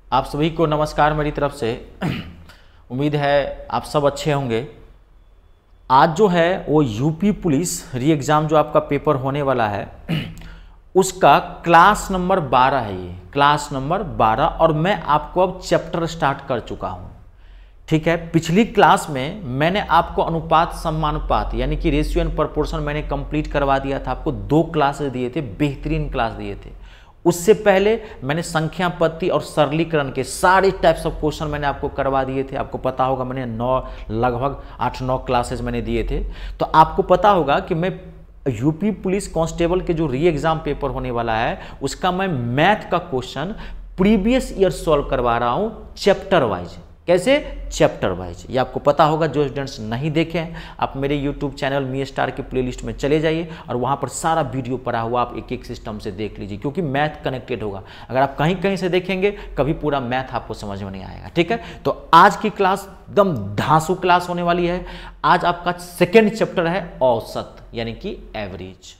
आप सभी को नमस्कार मेरी तरफ से। उम्मीद है आप सब अच्छे होंगे। आज जो है वो यूपी पुलिस री एग्ज़ाम जो आपका पेपर होने वाला है उसका क्लास नंबर 12 है, ये क्लास नंबर 12। और मैं आपको अब चैप्टर स्टार्ट कर चुका हूँ, ठीक है। पिछली क्लास में मैंने आपको अनुपात समानुपात यानी कि रेशियो एंड प्रोपोर्शन मैंने कंप्लीट करवा दिया था। आपको 2 क्लासेस दिए थे, बेहतरीन क्लास दिए थे। उससे पहले मैंने संख्या पत्ती और सरलीकरण के सारे टाइप्स ऑफ क्वेश्चन मैंने आपको करवा दिए थे। आपको पता होगा मैंने लगभग 8-9 क्लासेस मैंने दिए थे। तो आपको पता होगा कि मैं यूपी पुलिस कांस्टेबल के जो री एग्जाम पेपर होने वाला है उसका मैं मैथ का क्वेश्चन प्रीवियस ईयर सॉल्व करवा रहा हूं चैप्टर वाइज। कैसे? Chapter wise. ये आपको पता होगा। जो स्टूडेंट्स नहीं देखे हैं आप मेरे यूट्यूब चैनल मी स्टार के प्लेलिस्ट में चले जाइए और वहाँ पर सारा वीडियो पड़ा हुआ आप एक एक सिस्टम से देख लीजिए, क्योंकि मैथ कनेक्टेड होगा। अगर आप कहीं कहीं से देखेंगे कभी पूरा मैथ आपको समझ में नहीं आएगा, ठीक है। तो आज की क्लास एकदम धांसू क्लास होने वाली है। आज आपका सेकेंड चैप्टर है औसत यानी कि एवरेज,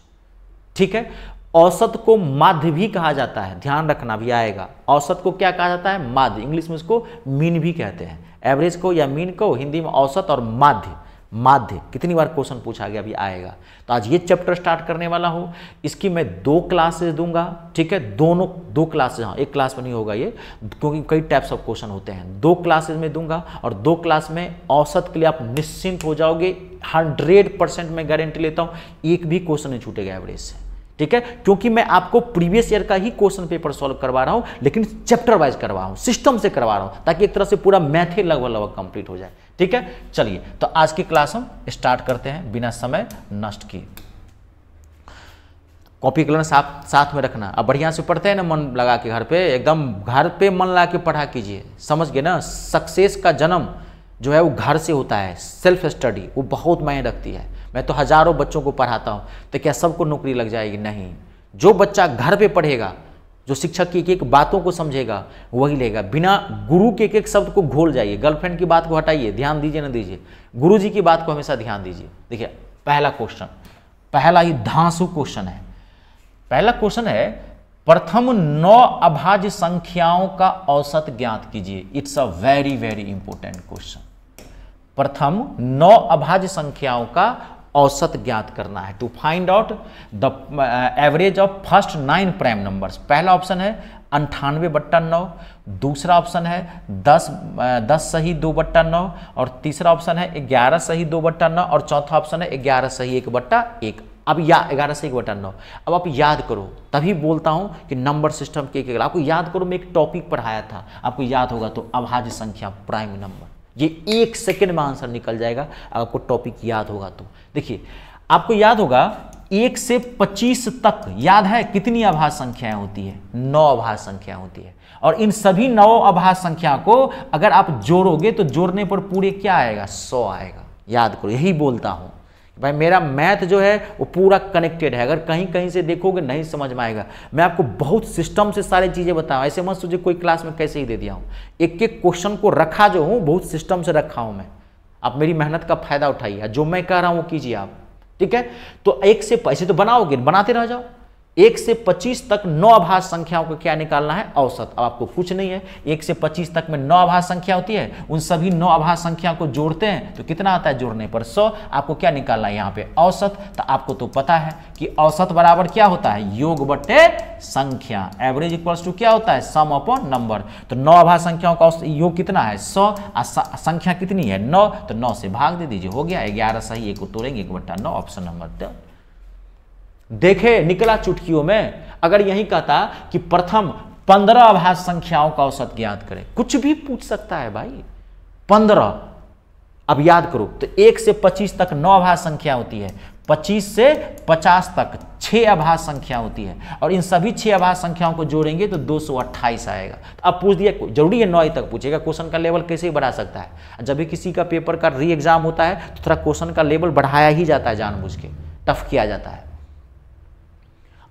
ठीक है। औसत को माध्य भी कहा जाता है, ध्यान रखना भी आएगा। औसत को क्या कहा जाता है? माध्य। इंग्लिश में इसको मीन भी कहते हैं। एवरेज को या मीन को हिंदी में औसत और माध्य। माध्य कितनी बार क्वेश्चन पूछा गया, अभी आएगा। तो आज ये चैप्टर स्टार्ट करने वाला हूँ। इसकी मैं 2 क्लासेस दूंगा, ठीक है। दोनों 2 क्लासेस, हाँ एक क्लास में नहीं होगा ये, क्योंकि कई टाइप्स ऑफ क्वेश्चन होते हैं। 2 क्लासेस में दूंगा और 2 क्लास में औसत के लिए आप निश्चिंत हो जाओगे। 100% मैं गारंटी लेता हूँ, एक भी क्वेश्चन नहीं छूटेगा एवरेज से, ठीक है। क्योंकि मैं आपको प्रीवियस ईयर का ही क्वेश्चन पेपर सॉल्व करवा रहा हूं, लेकिन चैप्टर वाइज करवा रहा हूं, सिस्टम से करवा रहा हूं, ताकि एक तरह से पूरा मैथ ही लगभग कंप्लीट हो जाए, ठीक है। चलिए तो आज की क्लास हम स्टार्ट करते हैं बिना समय नष्ट किए। कॉपी कलम साथ में रखना। अब बढ़िया से पढ़ते हैं ना, मन लगा के घर पे, एकदम घर पे मन लगा के पढ़ा कीजिए, समझ गए ना। सक्सेस का जन्म जो है वो घर से होता है। सेल्फ स्टडी वो बहुत मायने रखती है। मैं तो हजारों बच्चों को पढ़ाता हूँ, तो क्या सबको नौकरी लग जाएगी? नहीं। जो बच्चा घर पे पढ़ेगा, जो शिक्षक की एक एक बातों को समझेगा, वही लेगा। बिना गुरु के एक एक शब्द को घोल जाइए। गर्लफ्रेंड की बात को हटाइए, ध्यान दीजिए ना दीजिए, गुरु जी की बात को हमेशा ध्यान दीजिए। देखिए पहला क्वेश्चन, पहला ही धांसू क्वेश्चन है। पहला क्वेश्चन है, प्रथम 9 अभाज्य संख्याओं का औसत ज्ञात कीजिए। It's a very very important question. प्रथम 9 अभाज्य संख्याओं का औसत ज्ञात करना है। To find out the average of first 9 prime numbers. पहला ऑप्शन है 98/9, दूसरा ऑप्शन है 10 सही 2/9, और तीसरा ऑप्शन है 11 सही 2/9, और चौथा ऑप्शन है 11 सही 1/1। अब 11 से 1/9। अब आप याद करो, तभी बोलता हूं कि नंबर सिस्टम के आपको याद करो। मैं एक टॉपिक पढ़ाया था, आपको याद होगा तो, अभाज्य संख्या प्राइम नंबर। ये 1 सेकेंड में आंसर निकल जाएगा अगर आपको टॉपिक याद होगा तो। देखिए आपको याद होगा 1 से 25 तक याद है कितनी अभाज्य संख्याएं होती है? 9 अभाज्य संख्या होती है। और इन सभी 9 अभाज्य संख्या को अगर आप जोड़ोगे तो जोड़ने पर पूरे क्या आएगा? 100 आएगा। याद करो, यही बोलता हूं भाई, मेरा मैथ जो है वो पूरा कनेक्टेड है। अगर कहीं कहीं से देखोगे नहीं समझ में आएगा। मैं आपको बहुत सिस्टम से सारी चीज़ें बताऊँ, ऐसे मत सोचिए कोई क्लास में कैसे ही दे दिया हूँ। एक एक क्वेश्चन को रखा जो हूँ बहुत सिस्टम से रखा हूँ मैं। आप मेरी मेहनत का फायदा उठाइए, जो मैं कह रहा हूँ वो कीजिए आप, ठीक है। तो 1 से ऐसे तो बनाओगे, बनाते रह जाओ। 1 से 25 तक 9 अभाज्य संख्याओं को क्या निकालना है? औसत। अब आपको कुछ नहीं है, 1 से 25 तक में 9 अभाज्य संख्या होती है। उन सभी 9 अभाज्य संख्या को जोड़ते हैं तो कितना आता है? जोड़ने पर 100। आपको क्या निकालना है यहाँ पे? औसत। तो आपको तो पता है कि औसत बराबर क्या होता है? योग बटे संख्या। एवरेज इक्वल्स टू क्या होता है? सम अपॉन नंबर। तो 9 अभाज्य संख्याओं का योग कितना है? 100। संख्या कितनी है? 9। तो 9 से भाग दे दीजिए, हो गया। 11 सही 1 को तोड़ेंगे 1/9, ऑप्शन नंबर 2। देखे निकला चुटकियों में। अगर यही कहता कि प्रथम 15 अभाज्य संख्याओं का औसत ज्ञात करें, कुछ भी पूछ सकता है भाई। 15। अब याद करो तो 1 से 25 तक 9 अभाज्य संख्या होती है। 25 से 50 तक 6 अभाज्य संख्या होती है, और इन सभी 6 अभाज्य संख्याओं को जोड़ेंगे तो 228 आएगा। तो अब पूछ दिया, जरूरी है 9 तक पूछेगा। क्वेश्चन का लेवल कैसे ही बढ़ा सकता है? जब भी किसी का पेपर का री एग्जाम होता है तो थोड़ा क्वेश्चन का लेवल बढ़ाया ही जाता है, जानबूझ के टफ किया जाता है।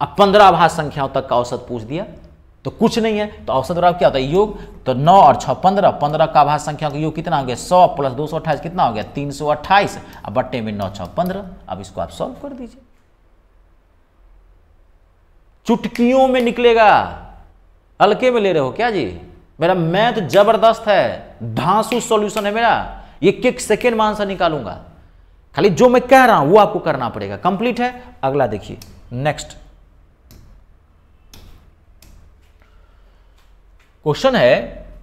अब 15 अभाज्य संख्याओं तक का औसत पूछ दिया तो कुछ नहीं है, तो औसत बराबर क्या होता है? योग। तो 9 और 6 15। 15 का अभाज्य संख्या का योग कितना हो गया? 100 प्लस 228 कितना हो गया? 328। अब बट्टे में 9 6 15। अब इसको आप सॉल्व कर दीजिए, चुटकियों में निकलेगा। हल्के में ले रहे हो क्या जी? मेरा मैथ जबरदस्त है, धांसू सॉल्यूशन है मेरा, एक सेकेंड में आंसर निकालूंगा। खाली जो मैं कह रहा हूं वो आपको करना पड़ेगा। कंप्लीट है। अगला देखिए, नेक्स्ट क्वेश्चन है,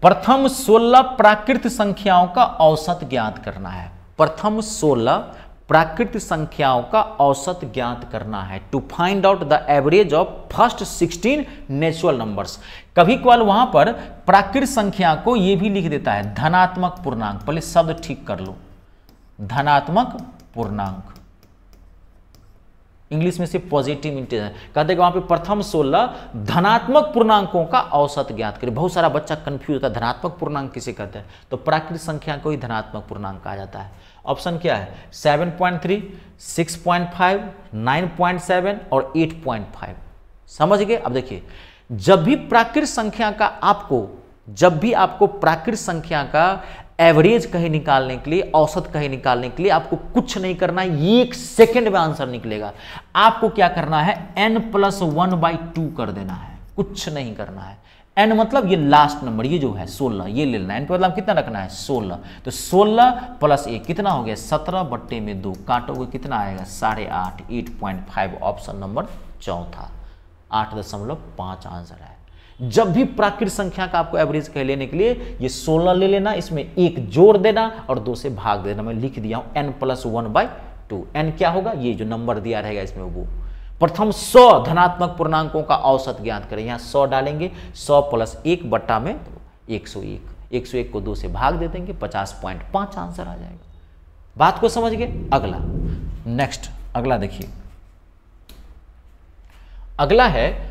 प्रथम 16 प्राकृत संख्याओं का औसत ज्ञात करना है। प्रथम 16 प्राकृत संख्याओं का औसत ज्ञात करना है। To find out the average of first 16 natural numbers. कभी कभार वहां पर प्राकृत संख्या को यह भी लिख देता है धनात्मक पूर्णांक। पहले शब्द ठीक कर लो, धनात्मक पूर्णांक, इंग्लिश में से पॉजिटिव इंटीजर। कहते हैं वहां पे प्रथम 16 धनात्मक पूर्णांकों का औसत ज्ञात करें। बहुत सारा बच्चा कंफ्यूज होता है, धनात्मक पूर्णांक किसे कहते हैं? तो प्राकृत संख्या को ही धनात्मक पूर्णांक कहा जाता है। ऑप्शन क्या है? 7.3, 6.5, 9.7 और 8.5। समझ गए? अब देखिए, जब भी प्राकृत संख्या का एवरेज कहीं निकालने के लिए, औसत कहीं निकालने के लिए आपको कुछ नहीं करना है, 1 सेकेंड में आंसर निकलेगा। आपको क्या करना है? n+1/2 कर देना है, कुछ नहीं करना है। n मतलब ये लास्ट नंबर, ये जो है 16, ये ले लेना है। n का मतलब कितना रखना है? 16। तो 16 + 1 कितना हो गया? 17/2। काटोगे कितना आएगा? 8.5। 8.5 ऑप्शन नंबर चौथा, 8.5 आंसर है। जब भी प्राकृत संख्या का आपको एवरेज कह लेने के लिए ये 16 ले लेना, इसमें 1 जोड़ देना और 2 से भाग देना। मैं लिख दिया हूं n+1/2। n क्या होगा? ये जो नंबर दिया रहेगा इसमें वो। प्रथम 100 धनात्मक पूर्णांकों का औसत ज्ञात करें। यहां 100 डालेंगे, 100 + 1 बट्टा में 101। 101 को 2 से भाग दे देंगे, 50.5 आंसर आ जाएगा। बात को समझ गए? अगला, नेक्स्ट, अगला देखिए, अगला है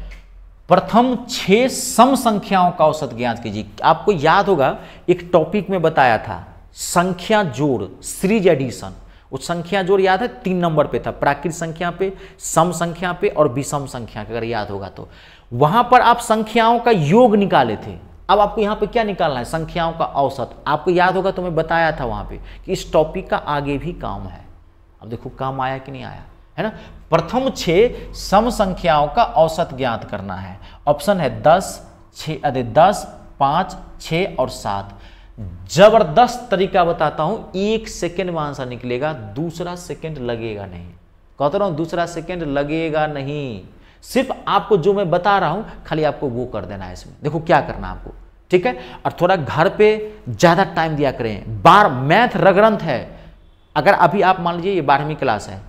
प्रथम 6 सम संख्याओं का औसत ज्ञात कीजिए। आपको याद होगा एक टॉपिक में बताया था, संख्या जोड़, सीरीज एडिशन। उस संख्या जोड़ याद है? 3 नंबर पे था, प्राकृत संख्या पे, सम संख्या पे और विषम संख्या पे, अगर याद होगा तो। वहां पर आप संख्याओं का योग निकाले थे। अब आपको यहां पे क्या निकालना है? संख्याओं का औसत। आपको याद होगा तो मैं बताया था वहां पे कि इस टॉपिक का आगे भी काम है। अब देखो काम आया कि नहीं आया, है ना। प्रथम 6 सम संख्याओं का औसत ज्ञात करना है। ऑप्शन है 10, 5, 6 और 7। जबरदस्त तरीका बताता हूं, 1 सेकेंड में आंसर निकलेगा, दूसरा सेकेंड लगेगा नहीं। कहता रहा हूं दूसरा सेकेंड लगेगा नहीं। सिर्फ आपको जो मैं बता रहा हूं खाली आपको वो कर देना है। इसमें देखो क्या करना है आपको, ठीक है। और थोड़ा घर पे ज्यादा टाइम दिया करें। मैथ रगरंथ है। अगर अभी आप मान लीजिए ये 12वीं क्लास है,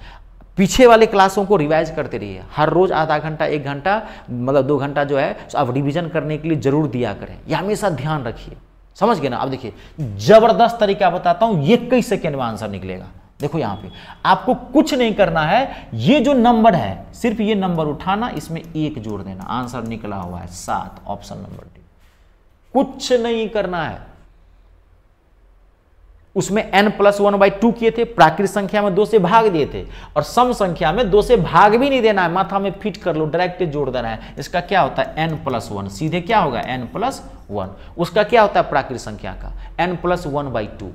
पीछे वाले क्लासों को रिवाइज करते रहिए। हर रोज आधा घंटा, 1 घंटा, मतलब 2 घंटा जो है अब रिवीजन करने के लिए जरूर दिया करें। यह हमेशा ध्यान रखिए। समझ गए ना? अब देखिए जबरदस्त तरीका बताता हूं, ये कई सेकेंड में आंसर निकलेगा। देखो यहां पे आपको कुछ नहीं करना है। ये जो नंबर है, सिर्फ ये नंबर उठाना, इसमें 1 जोड़ देना, आंसर निकला हुआ है 7, ऑप्शन नंबर डी। कुछ नहीं करना है। उसमें n+1/2 किए थे, प्राकृत संख्या में 2 से भाग दिए थे, और सम संख्या में 2 से भाग भी नहीं देना है, माथा में फिट कर लो, डायरेक्ट जोड़ देना है। इसका क्या होता है? n+1, सीधे क्या होगा? n+1। उसका क्या होता है प्राकृत संख्या का? n+1/2।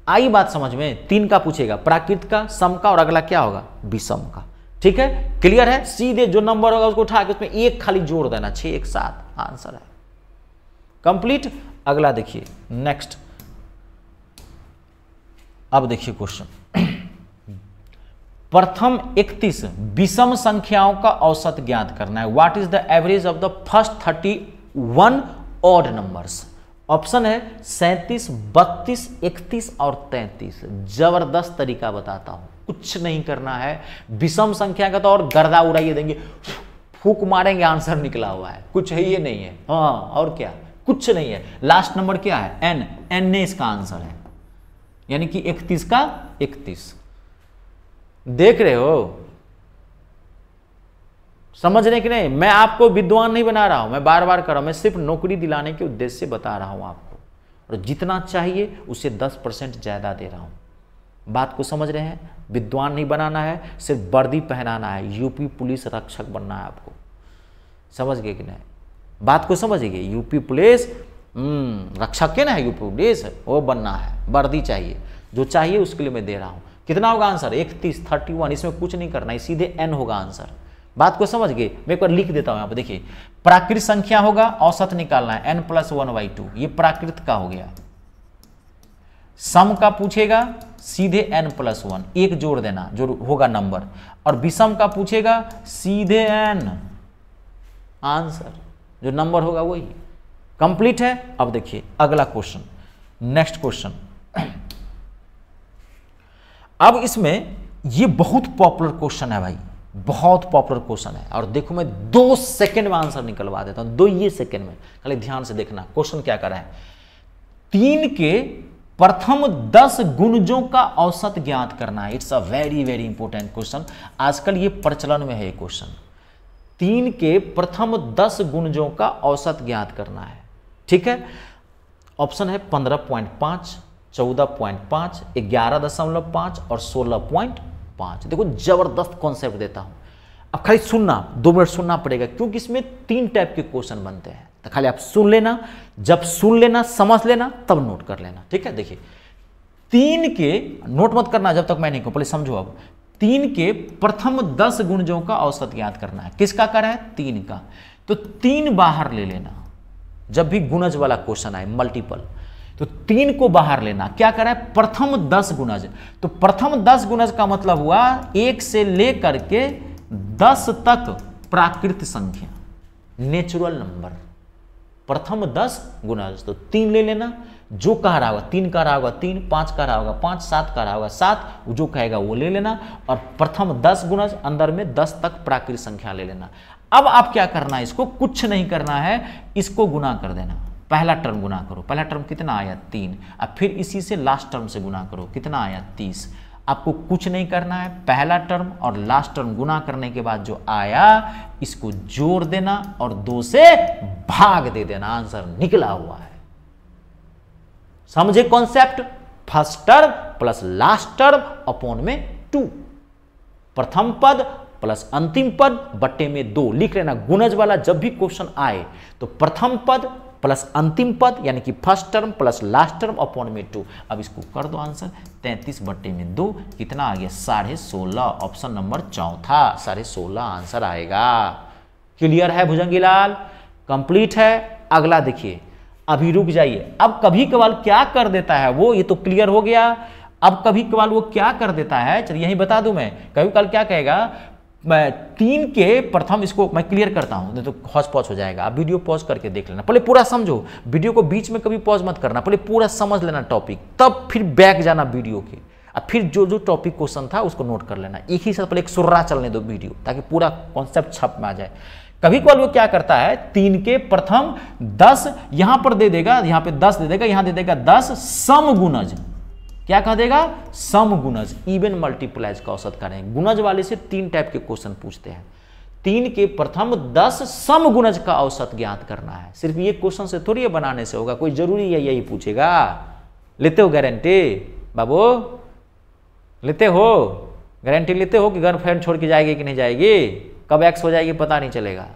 आई बात समझ में? 3 का पूछेगा, प्राकृत का, सम का, और अगला क्या होगा? विषम का। ठीक है, क्लियर है? सीधे जो नंबर होगा उसको उठा के उसमें 1 खाली जोड़ देना, 6, 1, 7 आंसर है। कंप्लीट। अगला देखिए, नेक्स्ट। अब देखिए क्वेश्चन, प्रथम 31 विषम संख्याओं का औसत ज्ञात करना है। What is the average of the first 31 odd numbers. Option है 37, 32, 31 और 33। जबरदस्त तरीका बताता हूं, कुछ नहीं करना है। विषम संख्या का तो और गर्दा उड़ाइए देंगे, फूक मारेंगे, आंसर निकला हुआ है, कुछ है ये नहीं है। हाँ, और क्या, कुछ नहीं है। लास्ट नंबर क्या है? n ने इसका आंसर है, यानी कि 31 का 31। देख रहे हो? समझ रहे कि नहीं? मैं आपको विद्वान नहीं बना रहा हूं, मैं बार बार कर रहा हूं, मैं सिर्फ नौकरी दिलाने के उद्देश्य से बता रहा हूं आपको, और जितना चाहिए उससे 10% ज्यादा दे रहा हूं। बात को समझ रहे हैं? विद्वान नहीं बनाना है, सिर्फ वर्दी पहनाना है। यूपी पुलिस रक्षक बनना है आपको। समझ गए कि नहीं? बात को समझ गए? यूपी पुलिस रक्षक है ना, यूपी पुलिस वो बनना है, वर्दी चाहिए। जो चाहिए उसके लिए मैं दे रहा हूं। कितना होगा आंसर? 31, 31। इसमें कुछ नहीं करना है, सीधे n होगा आंसर। बात को समझ गए? मैं एक बार लिख देता हूं यहाँ पे, देखिए प्राकृत संख्या होगा, औसत निकालना है n+1/2, ये प्राकृत का हो गया। सम का पूछेगा सीधे n+1, एक जोड़ देना जो होगा नंबर, और विषम का पूछेगा सीधे n, आंसर जो नंबर होगा वही। कंप्लीट है। अब देखिए अगला क्वेश्चन, नेक्स्ट क्वेश्चन। अब इसमें ये बहुत पॉपुलर क्वेश्चन है भाई, बहुत पॉपुलर क्वेश्चन है, और देखो मैं 2 सेकंड में आंसर निकलवा देता हूं, 2 ये सेकंड में, खाली ध्यान से देखना। क्वेश्चन क्या कर रहा है, 3 के प्रथम 10 गुणजों का औसत ज्ञात करना है। It's a very very important question, आजकल ये प्रचलन में है ये क्वेश्चन। 3 के प्रथम 10 गुणजों का औसत ज्ञात करना है, ठीक है। ऑप्शन है 15.5, 14.5, 11.5 और 16.5। देखो जबरदस्त कॉन्सेप्ट देता हूं, अब खाली सुनना, 2 मिनट सुनना पड़ेगा, क्योंकि इसमें 3 टाइप के क्वेश्चन बनते हैं, तो खाली आप सुन लेना, जब सुन लेना समझ लेना तब नोट कर लेना, ठीक है। देखिए 3 के, नोट मत करना जब तक मैं नहीं कहूं, पहले समझो। अब 3 के प्रथम 10 गुणजों का औसत ज्ञात करना है। किसका कर है? 3 का। तो 3 बाहर ले लेना, जब भी गुणज वाला क्वेश्चन आए मल्टीपल, तो 3 को बाहर लेना। क्या करा है? प्रथम 10 गुणज। तो प्रथम 10 गुणज का मतलब हुआ 1 से लेकर के 10 तक प्राकृत संख्या, नेचुरल नंबर, प्रथम 10 गुणज। तो 3 ले लेना, जो कह रहा होगा 3 कह रहा होगा 3, 5 कह रहा होगा 5, 7 कह रहा होगा 7, जो कहेगा वो ले लेना, और प्रथम 10 गुणज अंदर में 10 तक प्राकृत संख्या ले लेना। अब आप क्या करना है, इसको कुछ नहीं करना है, इसको गुना कर देना। पहला टर्म गुना करो, पहला टर्म कितना आया? 3। अब फिर इसी से लास्ट टर्म से गुना करो, कितना आया? 30। आपको कुछ नहीं करना है, पहला टर्म और लास्ट टर्म गुना करने के बाद जो आया इसको जोड़ देना और 2 से भाग दे देना, आंसर निकला हुआ है। समझे concept? First term plus last term upon में 2, प्रथम पद प्लस अंतिम पद बट्टे में 2 लिख लेना। गुणज वाला जब भी क्वेश्चन आए तो प्रथम पद प्लस अंतिम पद यानी कि first term plus last term upon में 2। अब इसको कर दो आंसर, 33 बट्टे में 2 कितना आ गया? 16.5। ऑप्शन नंबर 4 16.5 आंसर आएगा। क्लियर है भुजंगीलाल? कंप्लीट है। अगला देखिए, अभी रुक जाइए। अब कभी कभार क्या कर देता है वो, ये तो क्लियर हो गया। अब कभी कभार वो क्या कर देता है, चलिए यही बता दूं मैं। कभी कभार क्या कहेगा, 3 के प्रथम, इसको मैं क्लियर करता हूं, नहीं तो हौच पौच हो जाएगा। आप वीडियो पॉज करके देख लेना, पहले पूरा समझो। वीडियो को बीच में कभी पॉज मत करना, पहले पूरा समझ लेना टॉपिक, तब फिर बैक जाना वीडियो के, अब फिर जो जो टॉपिक क्वेश्चन था उसको नोट कर लेना। एक ही साथ पहले एक सुर्रा चलने दो वीडियो, ताकि पूरा कॉन्सेप्ट छप में आ जाए। कभी कभार वो क्या करता है, 3 के प्रथम 10 यहां पर दे देगा, यहां पे 10 दे देगा, यहां दे देगा 10 समगुणज। क्या कह देगा? समगुणज, इवन मल्टीप्लाइज का औसत करें। गुणज वाले से 3 टाइप के क्वेश्चन पूछते हैं। 3 के प्रथम 10 समगुणज का औसत ज्ञात करना है। सिर्फ ये क्वेश्चन से थोड़ी बनाने से होगा, कोई जरूरी है यही पूछेगा। लेते हो गारंटी बाबू? लेते हो गारंटी? लेते हो कि गर्लफ्रेंड छोड़ के जाएगी कि नहीं जाएगी, कब एक्स हो जाएगी पता नहीं चलेगा,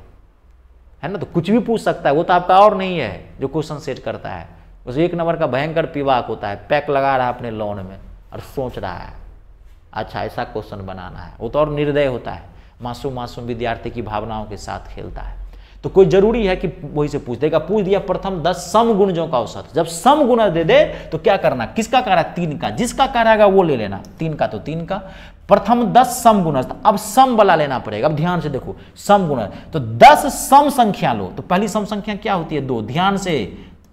है ना। तो कुछ भी पूछ सकता है, वो तो आपका और नहीं है जो क्वेश्चन सेट करता है। उस 1 नंबर का भयंकर पिवाक होता है, पैक लगा रहा है अपने लॉन में और सोच रहा है अच्छा ऐसा क्वेश्चन बनाना है। वो तो और निर्दय होता है, मासूम मासूम विद्यार्थी की भावनाओं के साथ खेलता है। तो कोई जरूरी है कि वही से पूछ देगा। पूछ दिया प्रथम 10 समगुणजों का औसत, जब समगुण दे दे तो क्या करना? किसका कह रहा है? 3 का। जिसका कह रहा है वो ले लेना, 3 का तो 3 का। प्रथम 10 समगुण, अब सम वाला लेना पड़ेगा। अब ध्यान से देखो, समगुण तो 10 सम संख्या लो, तो पहली सम संख्या क्या होती है? 2। ध्यान से,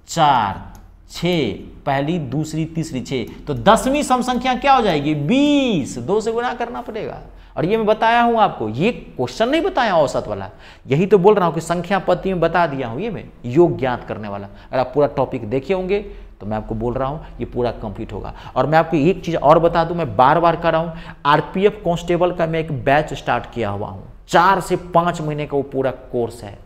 4, 6, पहली दूसरी तीसरी 6, तो 10वीं सम संख्या क्या हो जाएगी? 20। 2 से गुणा करना पड़ेगा। और ये मैं बताया हूं आपको, ये क्वेश्चन नहीं बताया औसत वाला, यही तो बोल रहा हूं कि संख्या पद्धति में बता दिया हूं। ये मैं योग ज्ञात करने वाला, अगर आप पूरा टॉपिक देखे होंगे तो मैं आपको बोल रहा हूं ये पूरा कंप्लीट होगा। और मैं आपको एक चीज और बता दूं, मैं बार बार कर रहा हूं, आरपीएफ कांस्टेबल का मैं एक बैच स्टार्ट किया हुआ हूं। 4 से 5 महीने का वो पूरा कोर्स है,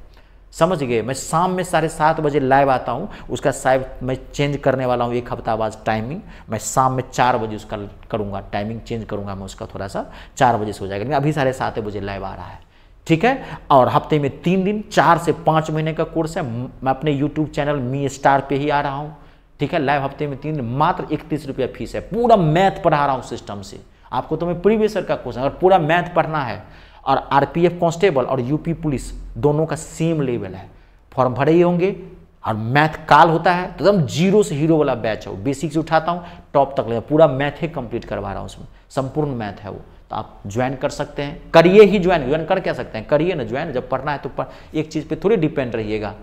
समझ गए। मैं शाम में 7:30 बजे लाइव आता हूं, उसका शायद मैं चेंज करने वाला हूं 1 हफ्ता बाद टाइमिंग। मैं शाम में 4 बजे उसका करूंगा, टाइमिंग चेंज करूंगा मैं उसका, थोड़ा सा 4 बजे से हो जाएगा। अभी 7:30 बजे लाइव आ रहा है, ठीक है। और हफ्ते में 3 दिन, 4 से 5 महीने का कोर्स है। मैं अपने यूट्यूब चैनल मी स्टार पे ही आ रहा हूँ, ठीक है। लाइव हफ्ते में 3 दिन, मात्र 31 रुपया फीस है। पूरा मैथ पढ़ा रहा हूँ सिस्टम से। आपको तो मैं प्रीवियस ईयर का क्वेश्चन, अगर पूरा मैथ पढ़ना है और आरपीएफ कांस्टेबल और यूपी पुलिस दोनों का सेम लेवल है, फॉर्म भरे ही होंगे। और मैथ काल होता है तो एकदम जीरो से हीरो वाला बैच है, बेसिक से उठाता हूँ टॉप तक ले, पूरा मैथ ही कंप्लीट करवा रहा हूँ, उसमें संपूर्ण मैथ है वो, तो आप ज्वाइन कर सकते हैं, करिए ही ज्वाइन कर क्या सकते हैं, करिए ना ज्वाइन। जब पढ़ना है तो एक चीज़ पे थोड़ी डिपेंड रहिएगा,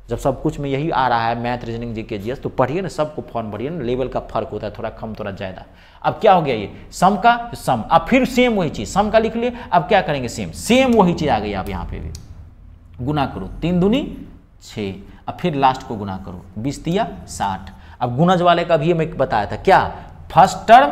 जब सब कुछ में यही आ रहा है मैथ रीजनिंग जीके जीएस, तो पढ़िए ना, सबको फॉर्म भरिए ना, लेवल का फर्क होता है, थोड़ा कम थोड़ा ज़्यादा। अब क्या हो गया ये सम का सम, अब फिर सेम वही चीज़, सम का लिख लिए, अब क्या करेंगे सेम वही चीज़ आ गई। आप यहाँ पे भी गुना करो, 3 दूनी 6, अब फिर लास्ट को गुना करो, 20 तिया 60। अब गुणज वाले का भी मैं बताया था, क्या first term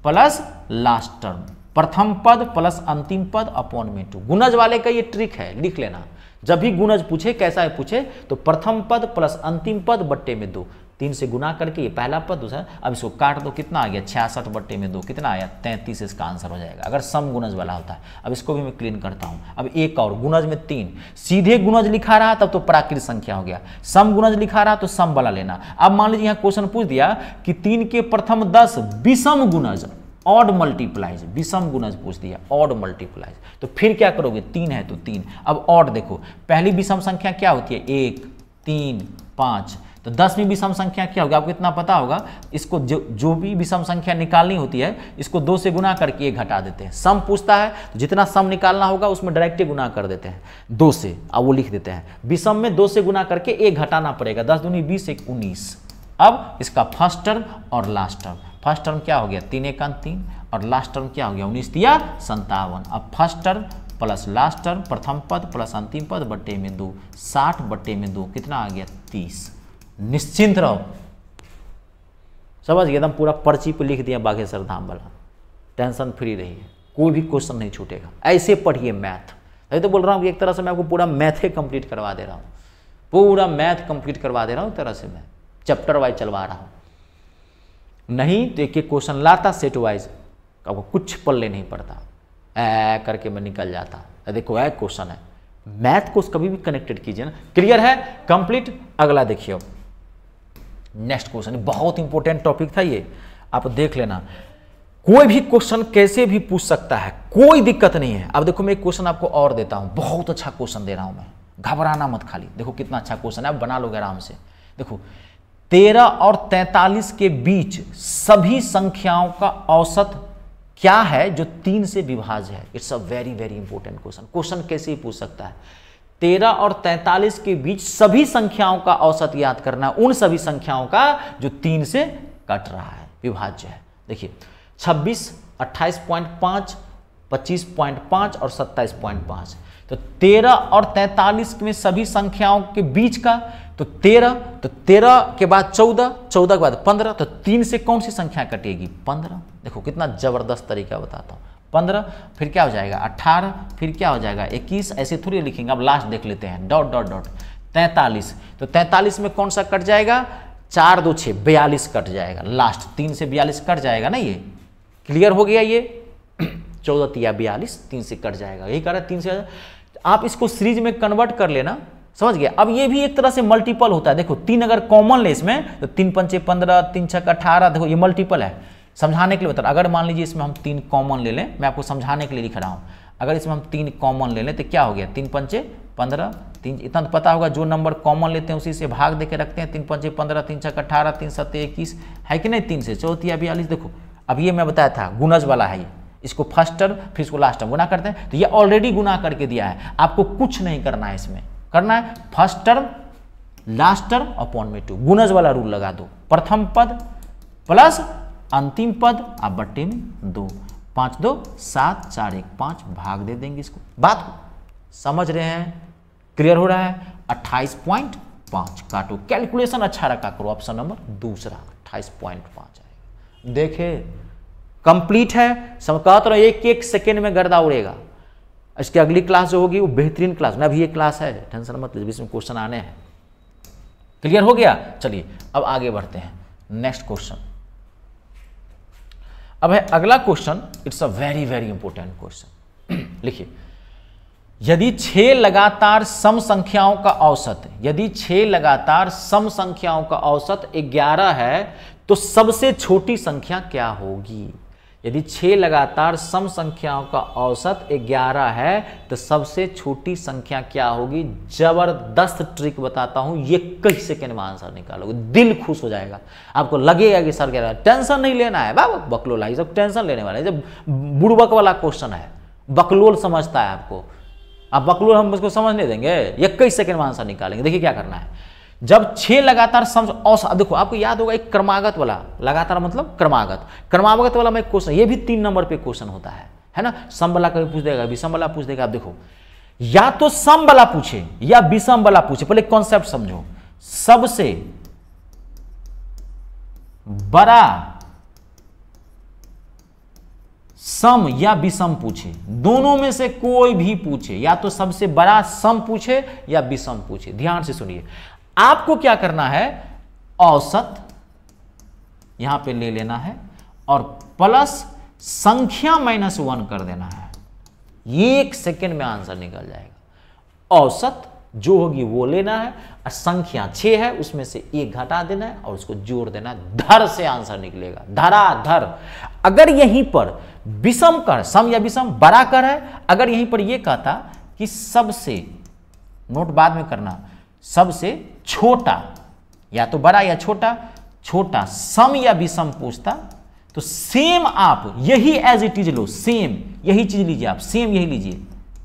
plus last term, प्रथम पद प्लस अंतिम पद अपॉन में 2। गुणज वाले का ये ट्रिक है, लिख लेना। जब भी गुणज पूछे, कैसा है पूछे, तो प्रथम पद प्लस अंतिम पद बट्टे में 2, 3 से गुना करके ये पहला पद दूसरा, अब इसको काट दो, कितना आ गया 66 बट्टे में 2, कितना आया 33, इसका आंसर हो जाएगा, अगर सम गुणज वाला होता है। अब इसको भी मैं क्लीन करता हूँ। अब एक और गुणज में 3, सीधे गुणज लिखा रहा तब तो प्राकृत संख्या हो गया, सम गुणज लिखा रहा तो सम वाला लेना। अब मान लीजिए यहाँ क्वेश्चन पूछ दिया कि 3 के प्रथम 10 विषम गुणज, ऑड मल्टीप्लाइज, विषम गुणज पूछ दिया, ऑड मल्टीप्लाइज, तो फिर क्या करोगे, 3 है तो 3। अब ऑड देखो, पहली विषम संख्या क्या होती है, 1 3 5, तो 10वीं विषम संख्या क्या होगी, आपको इतना पता होगा। इसको जो भी विषम संख्या निकालनी होती है, इसको 2 से गुना करके 1 घटा देते हैं। सम पूछता है तो जितना सम निकालना होगा उसमें डायरेक्ट गुना कर देते हैं 2 से, अब वो लिख देते हैं। विषम में 2 से गुना करके 1 घटाना पड़ेगा, 10 दूनी 20, 1 19। अब इसका फर्स्ट टर्म और लास्ट टर्म, फर्स्ट टर्म क्या हो गया 3 1 3, और लास्ट टर्म क्या हो गया 19 तिया 57। अब first term plus last term, प्रथम पद प्लस अंतिम पद बट्टे में 2, 60 बट्टे में 2, कितना आ गया 30। निश्चिंत रहो, समझ गए, एकदम पूरा पर्ची पे लिख दिया बागेश्वर धाम वाला, टेंशन फ्री रहिए, कोई भी क्वेश्चन नहीं छूटेगा। ऐसे पढ़िए मैथ, अभी तो बोल रहा हूँ कि एक तरह से मैं आपको पूरा मैथ ही कंप्लीट करवा दे रहा हूँ, पूरा मैथ कंप्लीट करवा दे रहा हूँ, एक तरह से मैं चैप्टर वाइज चलवा रहा हूँ। नहीं तो एक एक क्वेश्चन लाता सेट वाइज, आपको कुछ पल्ले नहीं पड़ता, करके मैं निकल जाता। देखो क्वेश्चन है, मैथ को कभी भी कनेक्टेड कीजिए ना। क्लियर है, कंप्लीट। अगला देखिए, नेक्स्ट क्वेश्चन, बहुत इंपॉर्टेंट टॉपिक था ये, आप देख लेना। कोई भी क्वेश्चन कैसे भी पूछ सकता है, कोई दिक्कत नहीं है। अब देखो मैं एक क्वेश्चन आपको और देता हूं, बहुत अच्छा क्वेश्चन दे रहा हूं मैं, घबराना मत खाली। देखो कितना अच्छा क्वेश्चन है, आप बना लोगे आराम से। देखो 13 और 43 के बीच सभी संख्याओं का औसत क्या है जो 3 से विभाज्य है। It's a very very important question. Question कैसे ही पूछ सकता है, 13 और 43 के बीच सभी संख्याओं का औसत याद करना, उन सभी संख्याओं का जो 3 से कट रहा है, विभाज्य है। देखिए 26, 28.5, 25.5 और 27.5। तो 13 और 43 में सभी संख्याओं के बीच का, तो 13 के बाद 14, 14 के बाद 15, तो 3 से कौन सी संख्या कटेगी 15। देखो कितना जबरदस्त तरीका बताता हूँ। 15 फिर क्या हो जाएगा 18, फिर क्या हो जाएगा 21, ऐसे थोड़ी लिखेंगे। अब लास्ट देख लेते हैं, डॉट डॉट डॉट 43, तो 43 में कौन सा कट जाएगा, 4 2 6 42 कट जाएगा, लास्ट 3 से 42 कट जाएगा ना। ये क्लियर हो गया, ये 14 तिया 42, 3 से कट जाएगा, यही कह रहा है 3 से। आप इसको सीरीज में कन्वर्ट कर लेना, समझ गया। अब ये भी एक तरह से मल्टीपल होता है। देखो 3 अगर कॉमन ले इसमें, तो 3 पंचे 15, 3 छक 18, देखो ये मल्टीपल है, समझाने के लिए बता रहा। अगर मान लीजिए इसमें हम 3 कॉमन ले लें, मैं आपको समझाने के लिए लिख रहा हूँ। अगर इसमें हम 3 कॉमन ले लें तो क्या हो गया, 3 पंचे 15, 3, इतना तो पता होगा, जो नंबर कॉमन लेते हैं उसी से भाग देके रखते हैं। 3 पंचे 15, 3 छक 18, 3 7 21, है कि नहीं, 3 से 14 42। देखो अब ये मैं बताया था गुणज वाला है, ये इसको फर्स्ट टर्म फिर इसको लास्ट टर्म गुना करते हैं, तो ये ऑलरेडी गुना करके दिया है, आपको कुछ नहीं करना है। इसमें करना है first term last term upon में 2, गुणज वाला रूल लगा दो। प्रथम पद प्लस अंतिम पद आप बट्टे में 2, 5 2 7, 4 1 5, भाग दे देंगे इसको। बात समझ रहे हैं, क्लियर हो रहा है। 28.5 काटो, कैलकुलेशन अच्छा रखा करो। ऑप्शन नंबर दूसरा 28.5 आएगा। देखे कंप्लीट है, समझाता रहो, एक एक सेकेंड में गर्दा उड़ेगा। इसकी अगली क्लास जो होगी वो बेहतरीन क्लास, ना भी ये क्लास है, टेंशन मत लीजिए, इसमें क्वेश्चन आने हैं। क्लियर हो गया, चलिए अब आगे बढ़ते हैं। नेक्स्ट क्वेश्चन अब है अगला question, it's a very very important question. लिखिए, यदि 6 लगातार सम संख्याओं का औसत, यदि 6 लगातार सम संख्याओं का औसत 11 है तो सबसे छोटी संख्या क्या होगी। यदि 6 लगातार सम संख्याओं का औसत 11 है तो सबसे छोटी संख्या क्या होगी? जबरदस्त ट्रिक बताता हूं, ये कई सेकंड में आंसर निकालोगे, दिल खुश हो जाएगा, आपको लगेगा कि सर कह रहा है टेंशन नहीं लेना है, बाबा बकलोल ये सब टेंशन लेने वाला है, जब बुड़बक वाला क्वेश्चन है, बकलोल समझता है आपको, अब बकलोल हम उसको समझ नहीं देंगे, ये कई सेकंड में आंसर निकालेंगे। देखिए क्या करना है, जब 6 लगातार सम औसत, देखो आपको याद होगा एक क्रमागत वाला, लगातार मतलब क्रमागत वाला में क्वेश्चन, ये भी 3 नंबर पे क्वेश्चन होता है ना, सम वाला कभी पूछ देगा, विषम वाला पूछ देगा। आप देखो या तो सम वाला पूछे या विषम वाला पूछे, पहले कॉन्सेप्ट समझो, सबसे बड़ा सम या विषम पूछे, दोनों में से कोई भी पूछे, या तो सबसे बड़ा सम पूछे या विषम पूछे। ध्यान से सुनिए, आपको क्या करना है, औसत यहां पे ले लेना है और प्लस संख्या -1 कर देना है, 1 सेकेंड में आंसर निकल जाएगा। औसत जो होगी वो लेना है और संख्या 6 है उसमें से 1 घटा देना है और उसको जोड़ देना है, धर से आंसर निकलेगा, धराधर। अगर यहीं पर विषम कर, सम या विषम बड़ा कर है, अगर यहीं पर यह कहता कि सबसे, नोट बाद में करना, सबसे छोटा, या तो बड़ा या छोटा, छोटा सम या विषम पूछता तो सेम आप यही एज इट इज लो, सेम यही चीज लीजिए, आप सेम यही लीजिए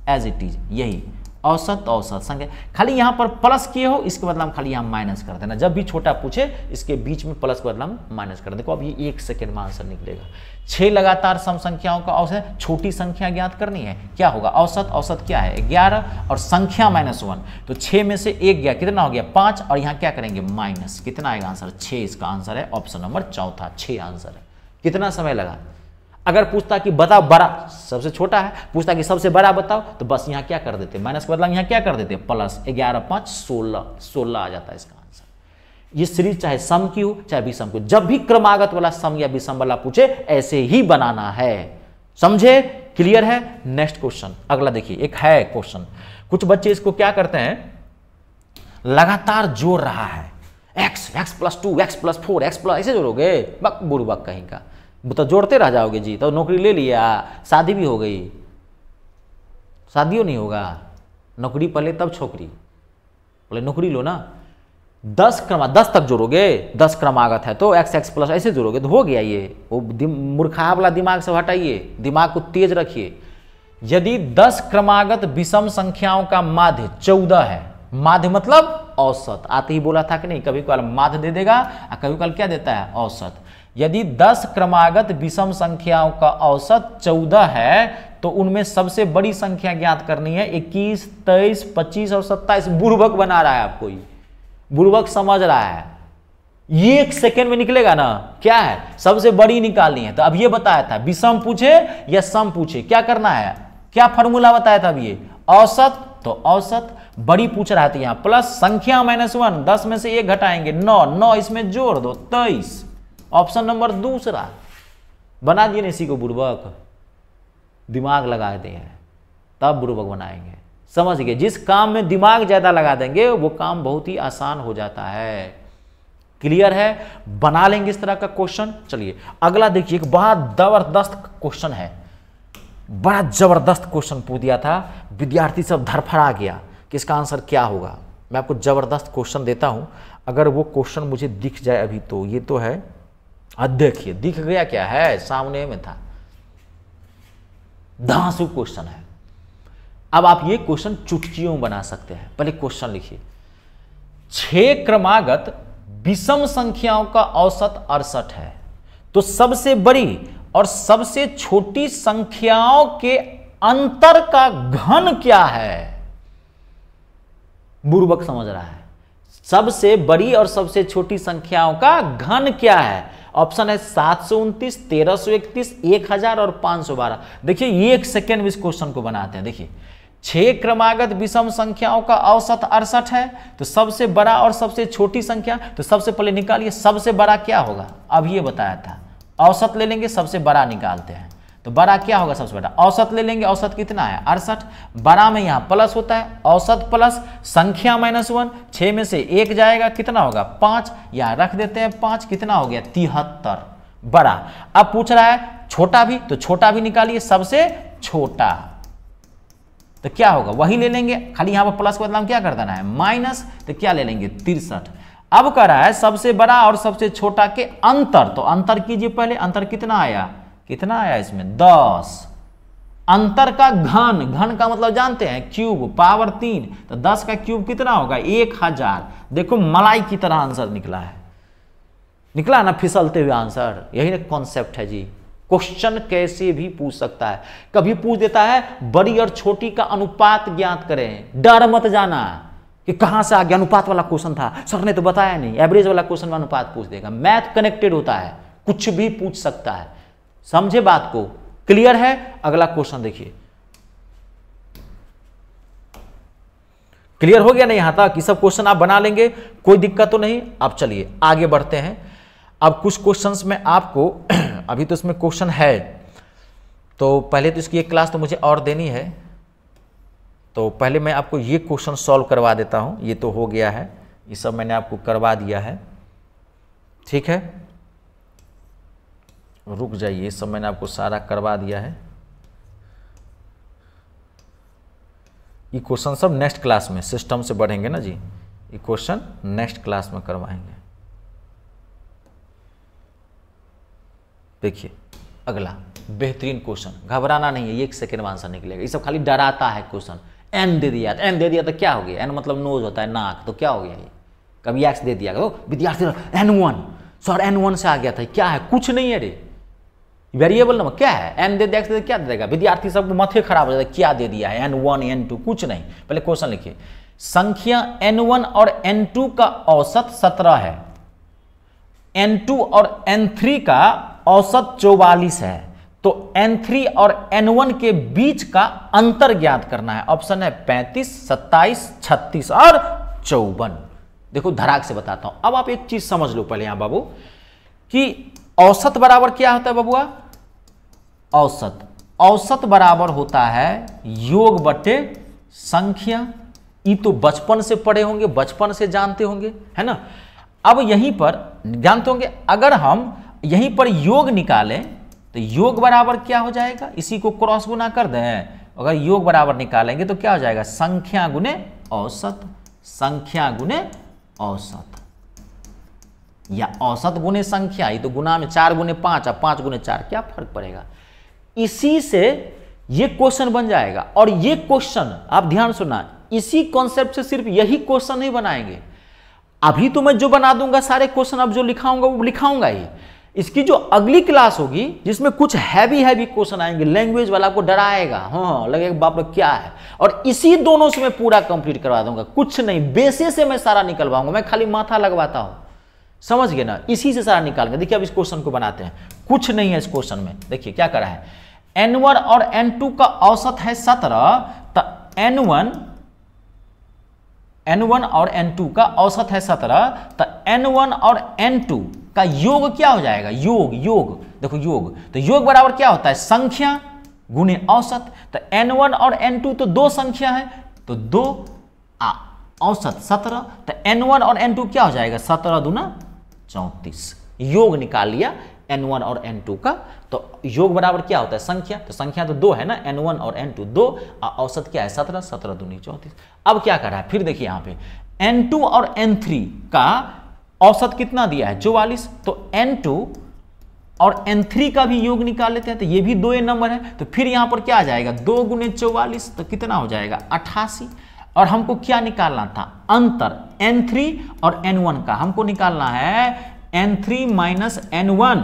एज इट इज, यही औसत औसत संख्या, खाली यहां पर प्लस किए हो, इसके बदला हम खाली यहां माइनस कर देना, जब भी छोटा पूछे इसके बीच में प्लस के बदला हम माइनस कर दें। देखो अब ये 1 सेकेंड में आंसर निकलेगा। 6 लगातार सम संख्याओं का औसत, छोटी संख्या ज्ञात करनी है, क्या होगा, औसत, औसत क्या है 11 और संख्या -1, तो 6 में से 1 गया, कितना हो गया 5, और यहां क्या करेंगे माइनस, कितना आएगा आंसर 6, इसका आंसर है ऑप्शन नंबर चौथा, 6 आंसर है। कितना समय लगा? अगर पूछता कि बताओ बड़ा, सबसे छोटा है, पूछता कि सबसे बड़ा बताओ, तो बस यहां क्या कर देते, माइनस के बदला यहां क्या कर देते, प्लस, 11 5 16 आ जाता है इसका आंसर। ये सीरीज चाहे सम की हो चाहे विषम की, जब भी क्रमागत वाला सम या विषम वाला पूछे ऐसे ही बनाना है, समझे? क्लियर है? नेक्स्ट क्वेश्चन, अगला देखिए, एक है क्वेश्चन, कुछ बच्चे इसको क्या करते हैं, लगातार जोड़ रहा है, x + 2 x + 4 x + ऐसे जोड़ोगे, बक बुड़बक कहीं का, तो जोड़ते रह जाओगे जी, तो नौकरी ले लिया, शादी भी हो गई, शादियों नहीं होगा, नौकरी पहले तब छोकरी, पहले नौकरी लो ना। 10 तक जोड़ोगे, 10 क्रमागत है तो x + ऐसे जोड़ोगे तो हो गया ये, वो मूर्खा वाला दिमाग से हटाइए, दिमाग को तेज रखिए। यदि 10 क्रमागत विषम संख्याओं का माध्य 14 है, माध्य मतलब औसत, आते ही बोला था कि नहीं, कभी कभार माध्य दे देगा और कभी कभार क्या देता है, औसत। यदि 10 क्रमागत विषम संख्याओं का औसत 14 है तो उनमें सबसे बड़ी संख्या ज्ञात करनी है, 21 23 25 और 27। बुड़बक बना रहा है आपको, ये बुड़बक समझ रहा है, 1 सेकेंड में निकलेगा ना, क्या है, सबसे बड़ी निकालनी है। तो अब ये बताया था विषम पूछे या सम पूछे क्या करना है, क्या फॉर्मूला बताया था अब ये, औसत, तो औसत, बड़ी पूछ रहा था यहां प्लस संख्या -1, 10 में से 1 घटाएंगे 9 इसमें जोड़ दो 23, ऑप्शन नंबर दूसरा। बना दिए इसी को बुड़बक, दिमाग लगा दे हैं तब बुड़बक बनाएंगे, समझ गए? जिस काम में दिमाग ज्यादा लगा देंगे वो काम बहुत ही आसान हो जाता है। क्लियर है? बना लेंगे इस तरह का क्वेश्चन। चलिए अगला देखिए, एक बड़ा जबरदस्त क्वेश्चन है, बड़ा जबरदस्त क्वेश्चन पूछ दिया था, विद्यार्थी सब धरफड़ा गया कि इसका आंसर क्या होगा। मैं आपको जबरदस्त क्वेश्चन देता हूं, अगर वो क्वेश्चन मुझे दिख जाए अभी तो, ये तो है, देखिए दिख गया, क्या है, सामने में था, धांसू क्वेश्चन है। अब आप ये क्वेश्चन चुटकियों में बना सकते हैं। पहले क्वेश्चन लिखिए, 6 क्रमागत विषम संख्याओं का औसत 68 है, तो सबसे बड़ी और सबसे छोटी संख्याओं के अंतर का घन क्या है? बुड़बक समझ रहा है, सबसे बड़ी और सबसे छोटी संख्याओं का घन क्या है? ऑप्शन है 729, 1331, 1000 और 512। देखिए 1 सेकेंड में इस क्वेश्चन को बनाते हैं। देखिए 6 क्रमागत विषम संख्याओं का औसत 68 है, तो सबसे बड़ा और सबसे छोटी संख्या, तो सबसे पहले निकालिए सबसे बड़ा क्या होगा, अब ये बताया था, औसत ले लेंगे सबसे बड़ा निकालते हैं, तो बड़ा क्या होगा, सबसे बड़ा औसत ले लेंगे, औसत कितना है 68, बड़ा में यहां प्लस होता है, औसत प्लस संख्या -1, 6 में से 1 जाएगा, कितना होगा 5, यहां रख देते हैं 5, कितना हो गया 73, बड़ा। अब पूछ रहा है छोटा भी, तो छोटा भी निकालिए, सबसे छोटा, तो क्या होगा वही ले लेंगे, खाली यहां पर प्लस के बदला में क्या कर देना है माइनस, तो क्या ले लेंगे 63। अब कह रहा है सबसे बड़ा और सबसे छोटा के अंतर, तो अंतर कीजिए पहले, अंतर कितना आया, कितना आया इसमें 10। अंतर का घन, घन का मतलब जानते हैं क्यूब, पावर 3, तो 10 का क्यूब कितना होगा 1000। देखो मलाई की तरह आंसर निकला है, निकला ना फिसलते हुए आंसर, यही कॉन्सेप्ट है जी। क्वेश्चन कैसे भी पूछ सकता है, कभी पूछ देता है बड़ी और छोटी का अनुपात ज्ञात करें, डर मत जाना कि कहां से आ गया, अनुपात वाला क्वेश्चन था सर ने तो बताया नहीं, एवरेज वाला क्वेश्चन में अनुपात पूछ देगा। मैथ कनेक्टेड होता है, कुछ भी पूछ सकता है, समझे बात को, क्लियर है। अगला क्वेश्चन देखिए, क्लियर हो गया ना यहां तक, कि सब क्वेश्चन आप बना लेंगे, कोई दिक्कत तो नहीं। अब चलिए आगे बढ़ते हैं। अब कुछ क्वेश्चंस में आपको अभी तो इसमें क्वेश्चन है, तो पहले तो इसकी एक क्लास तो मुझे और देनी है, तो पहले मैं आपको ये क्वेश्चन सॉल्व करवा देता हूं। ये तो हो गया है, ये सब मैंने आपको करवा दिया है, ठीक है, रुक जाइए, ये सब मैंने आपको सारा करवा दिया है। ये क्वेश्चन सब नेक्स्ट क्लास में सिस्टम से बढ़ेंगे ना जी, ये क्वेश्चन नेक्स्ट क्लास में करवाएंगे। देखिए अगला बेहतरीन क्वेश्चन, घबराना नहीं है, 1 सेकेंड में आंसर निकलेगा। ये सब खाली डराता है क्वेश्चन, एन दे दिया, एन दे दिया तो क्या हो गया, एन मतलब नोज होता है नाक, तो क्या हो गया ये, कभी एक्स दे दिया, तो विद्यार्थी N1 सर N1 से आ गया था, क्या है, कुछ नहीं है रे, वेरिएबल नंबर क्या है, एन दे दिया, क्या दे देगा, विद्यार्थी सब माथे खराब हो जाता है, क्या दे दिया है N1 N2, कुछ नहीं। पहले क्वेश्चन लिखिए, संख्या N1 और N2 का औसत 17 है, N2 और N3 का औसत 44 है, तो N3 और N1 के बीच का अंतर ज्ञात करना है। ऑप्शन है 35, 27, 36 और 54। देखो धड़ाक से बताता हूं। अब आप एक चीज समझ लो पहले यहां बाबू, कि औसत बराबर क्या होता है बबुआ, औसत, औसत बराबर होता है योग बटे संख्या। ये तो बचपन से पढ़े होंगे, बचपन से जानते होंगे, है ना। अब यहीं पर जानते होंगे, अगर हम यहीं पर योग निकालें तो योग बराबर क्या हो जाएगा, इसी को क्रॉस गुना कर दें, अगर योग बराबर निकालेंगे तो क्या हो जाएगा, संख्या गुने औसत, संख्या गुने औसत, या औसत गुने संख्या। ये तो गुना में 4 गुने 5, अब 5 गुने 4, क्या फर्क पड़ेगा। इसी से ये क्वेश्चन बन जाएगा। और ये क्वेश्चन आप ध्यान सुनना, इसी कॉन्सेप्ट से सिर्फ यही क्वेश्चन नहीं बनाएंगे, अभी तो मैं जो बना दूंगा सारे क्वेश्चन, अब जो लिखाऊंगा वो लिखाऊंगा ही। इसकी जो अगली क्लास होगी जिसमें कुछ हैवी क्वेश्चन आएंगे, लैंग्वेज वाला को डराएगा, हाँ लगेगा बाप रे क्या है, और इसी दोनों से मैं पूरा कंप्लीट करवा दूंगा, कुछ नहीं, बेसे से मैं सारा निकलवाऊंगा, मैं खाली माथा लगवाता हूं, समझ गए ना, इसी से सारा निकालेंगे। देखिए अब इस क्वेश्चन को बनाते हैं, कुछ नहीं है इस क्वेश्चन में। देखिए क्या करा है, N1 और N2 का औसत है 17, तो N1 और N2 का औसत है 17, तो N1 और N2 का योग क्या हो जाएगा, योग देखो योग, तो योग बराबर क्या होता है, संख्या गुने औसत। तो N1 और N2 तो 2 संख्या है, तो 2 औसत 17, तो N1 और N2 क्या हो जाएगा, 17 दूना 34। योग निकाल लिया N1 और N2 का, तो योग बराबर क्या होता है, संख्या, तो संख्या तो 2 है ना, N1 और N2 2, औसत क्या है 17, 17 दूनी 34। अब क्या कर रहा है, फिर देखिए यहाँ पे N2 और N3 का औसत कितना दिया है 44, तो N2 और N3 का भी योग निकाल लेते हैं, तो ये भी 2 नंबर है, तो फिर यहाँ पर क्या आ जाएगा 2 गुने 44, तो कितना हो जाएगा 88। और हमको क्या निकालना था, अंतर N3 और N1 का हमको निकालना है, N3 माइनस N1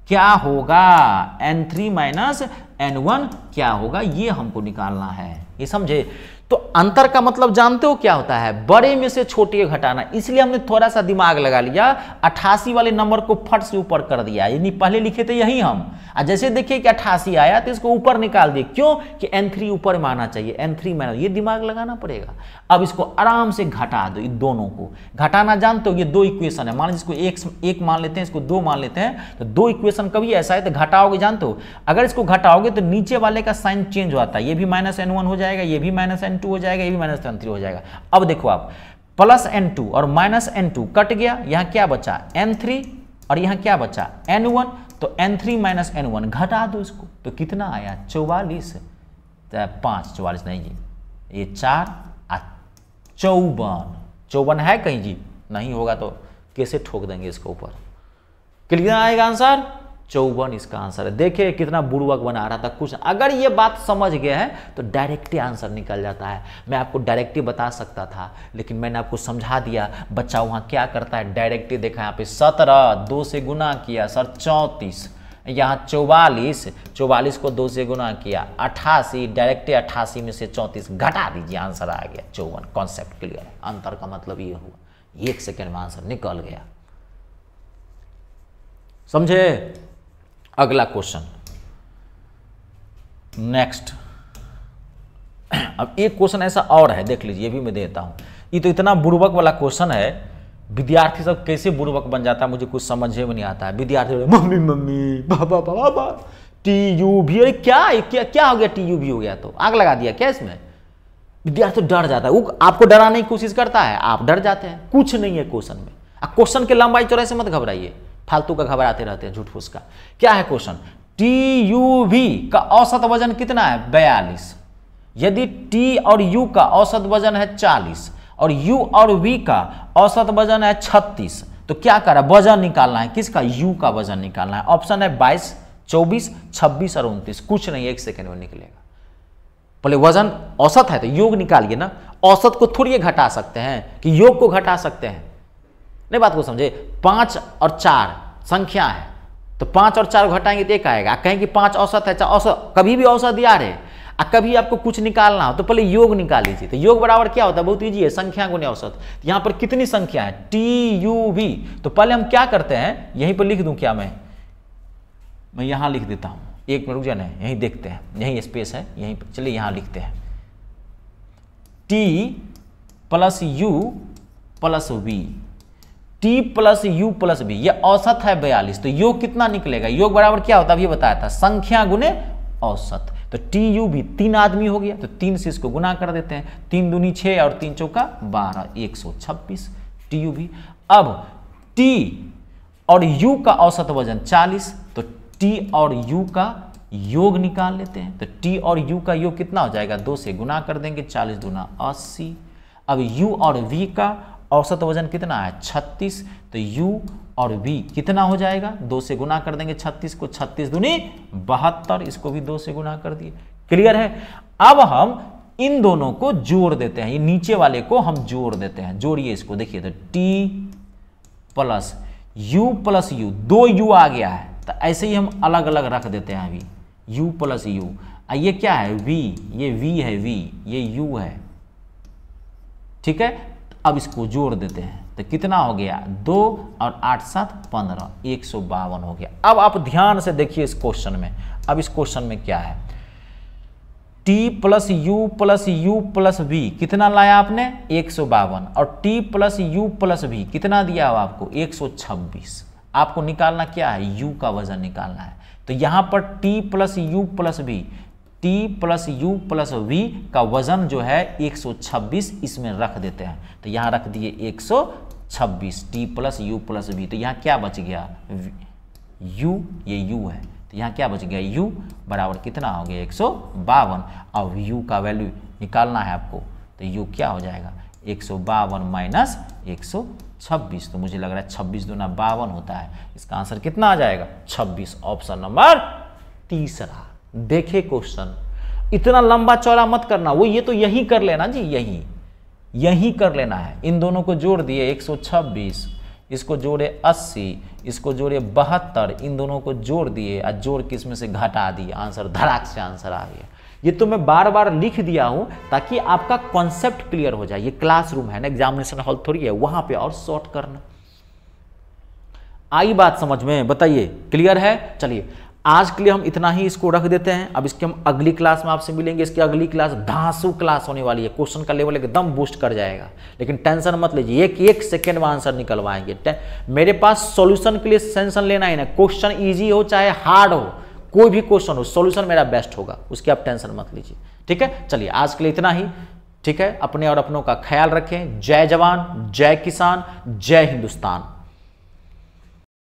क्या होगा, N3 माइनस N1 क्या होगा, ये हमको निकालना है, ये समझे। तो अंतर का मतलब जानते हो क्या होता है, बड़े में से छोटे घटाना, इसलिए हमने थोड़ा सा दिमाग लगा लिया, 88 वाले नंबर को फट से ऊपर कर दिया, यानी पहले लिखे थे यही हम, जैसे देखिए कि 88 आया तो इसको ऊपर निकाल दिए, क्यों कि N3 ऊपर में आना चाहिए, N3 में, ये दिमाग लगाना पड़ेगा। अब इसको आराम से घटा दो, इन दोनों को घटाना जानते हो, ये 2 इक्वेशन है, मान लीजिए इसको एक मान लेते हैं, इसको 2 मान लेते हैं, तो 2 इक्वेशन कभी ऐसा है तो घटाओगे, जानते हो अगर इसको घटाओगे तो नीचे वाले का साइन चेंज होता है, ये भी माइनस N1 हो जाएगा, ये भी माइनस N2 हो जाएगा, ये भी माइनस N3 हो जाएगा। अब देखो आप प्लस N2 और माइनस N2 कट गया, यहां क्या बचा N3 और यहां क्या बचा N1, तो n3 माइनस n1 घटा दो इसको, तो कितना आया 44, 5 44 नहीं जी, ये 4 54, 54 है कहीं जी, नहीं होगा तो कैसे ठोक देंगे इसके ऊपर। क्लियर आएगा आंसर 54 इसका आंसर है। देखिए कितना बुड़बक बना रहा था कुछ, अगर ये बात समझ गए हैं तो डायरेक्ट ही आंसर निकल जाता है। मैं आपको डायरेक्ट ही बता सकता था, लेकिन मैंने आपको समझा दिया। बच्चा वहाँ क्या करता है, डायरेक्ट ही देखा, यहाँ पे 17 2 से गुना किया सर 34, यहाँ 44, 44 को 2 से गुना किया 88, डायरेक्ट 88 में से 34 घटा दीजिए, आंसर आ गया 54। कॉन्सेप्ट क्लियर है, अंतर का मतलब ये हुआ, 1 सेकेंड में आंसर निकल गया। समझे? अगला क्वेश्चन नेक्स्ट। अब एक क्वेश्चन ऐसा और है, देख लीजिए, ये भी मैं देता हूं। ये तो इतना बुड़बक वाला क्वेश्चन है, विद्यार्थी सब कैसे बुड़बक बन जाता है मुझे कुछ समझ में नहीं आता है। विद्यार्थी मम्मी मम्मी बाबा बाबा TUV, अरे क्या हो गया, TUV हो गया तो आग लगा दिया क्या इसमें? विद्यार्थी तो डर जाता है, वो आपको डराने की कोशिश करता है, आप डर जाते हैं। कुछ नहीं है क्वेश्चन में, क्वेश्चन के लंबाई चौड़ाई से मत घबराइए, फालतू का घबराते रहते हैं झूठ फूस का। क्या है क्वेश्चन, TUV का औसत वजन कितना है 42, यदि T और U का औसत वजन है 40 और U और V का औसत वजन है 36, तो क्या करा, वजन निकालना है, किसका, U का वजन निकालना है। ऑप्शन है 22 24 26 और 29, कुछ नहीं 1 सेकेंड में निकलेगा। पहले वजन औसत है तो योग निकालिए ना, औसत को थोड़ी घटा सकते हैं कि योग को घटा सकते हैं, नहीं बात को समझे। 5 और 4 संख्या है, तो 5 और 4 घटाएंगे तो एक आएगा। कहें कि 5 औसत है, औसत कभी भी औसत दिया रहे, कभी आपको कुछ निकालना हो तो पहले योग निकाल लीजिए। तो योग बराबर क्या होता है, बहुत ईजी है, संख्या गुने औसत। यहाँ पर कितनी संख्या है TUV, तो पहले हम क्या करते हैं, यहीं पर लिख दूं क्या, मैं यहां लिख देता हूं, एक मिनट रुक जाना है, यहीं देखते हैं, यहीं स्पेस है, यहीं पर चलिए यहां लिखते हैं T plus U plus V, T plus U plus V, ये औसत है 42, तो योग कितना निकलेगा, योग बराबर क्या होता है अभी बताया था, संख्या गुने औसत। तो TUV 3 आदमी हो गया, तो 3 से इसको गुना कर देते हैं, 3 दूनी 6 और 3 चौका 12, 126 TUV। अब T और U का औसत वजन 40, तो T और U का योग निकाल लेते हैं। तो T और U का योग कितना हो जाएगा, 2 से गुना कर देंगे, 40 दूना 80। अब U और V का औसत वजन कितना है 36, तो U और V कितना हो जाएगा, 2 से गुना कर देंगे 36 को, 36 दूनी 72, इसको भी 2 से गुना कर दिए। क्लियर है? अब हम इन दोनों को जोड़ देते हैं, ये नीचे वाले को हम जोड़ देते हैं, जोड़िए इसको, देखिए तो T प्लस U, 2 U आ गया है, तो ऐसे ही हम अलग अलग रख देते हैं अभी, U प्लस U, ये क्या है V, ये V है, V ये U है, ठीक है। अब इसको जोड़ देते हैं तो कितना हो गया, 2 और 8 7 15, 152 हो गया। अब आप ध्यान से देखिए इस क्वेश्चन में, अब इस क्वेश्चन में क्या है, T plus U plus V कितना लाया आपने 152, और T plus U plus V कितना दिया हो आपको 126। आपको निकालना क्या है, U का वजन निकालना है। तो यहां पर T plus U plus V, T plus U plus V का वजन जो है 126 इसमें रख देते हैं, तो यहाँ रख दिए 126 T plus U plus V, तो यहाँ क्या बच गया U, ये U है, तो यहाँ क्या बच गया U बराबर कितना हो गया 152। अब U का वैल्यू निकालना है आपको, तो U क्या हो जाएगा 152 माइनस 126, तो मुझे लग रहा है 26 दूना 52 होता है, इसका आंसर कितना आ जाएगा 26, ऑप्शन नंबर तीसरा। देखे क्वेश्चन, इतना लंबा चौड़ा मत करना, वो ये तो यही कर लेना जी, यही कर लेना है। इन दोनों को जोड़ दिए 126, इसको जोड़े 80, इसको जोड़े 72, इन दोनों को जोड़ दिए और जोड़ के इसमें से घटा दिए, आंसर धड़ाक से आंसर आ गया। ये तो मैं बार बार लिख दिया हूं ताकि आपका कॉन्सेप्ट क्लियर हो जाए। ये क्लासरूम है ना, एग्जामिनेशन हॉल थोड़ी है, वहां पे और शॉर्ट करना। आई बात समझ में, बताइए क्लियर है? चलिए आज के लिए हम इतना ही इसको रख देते हैं। अब इसके हम अगली क्लास में आपसे मिलेंगे। इसकी अगली क्लास धांसू क्लास होने वाली है, क्वेश्चन का लेवल एकदम बूस्ट कर जाएगा, लेकिन टेंशन मत लीजिए, एक सेकंड में आंसर निकलवाएंगे। मेरे पास सॉल्यूशन के लिए टेंशन लेना ही ना, क्वेश्चन इजी हो चाहे हार्ड हो, कोई भी क्वेश्चन हो, सॉल्यूशन मेरा बेस्ट होगा, उसकी आप टेंशन मत लीजिए, ठीक है। चलिए आज के लिए इतना ही, ठीक है। अपने और अपनों का ख्याल रखें। जय जवान, जय किसान, जय हिंदुस्तान।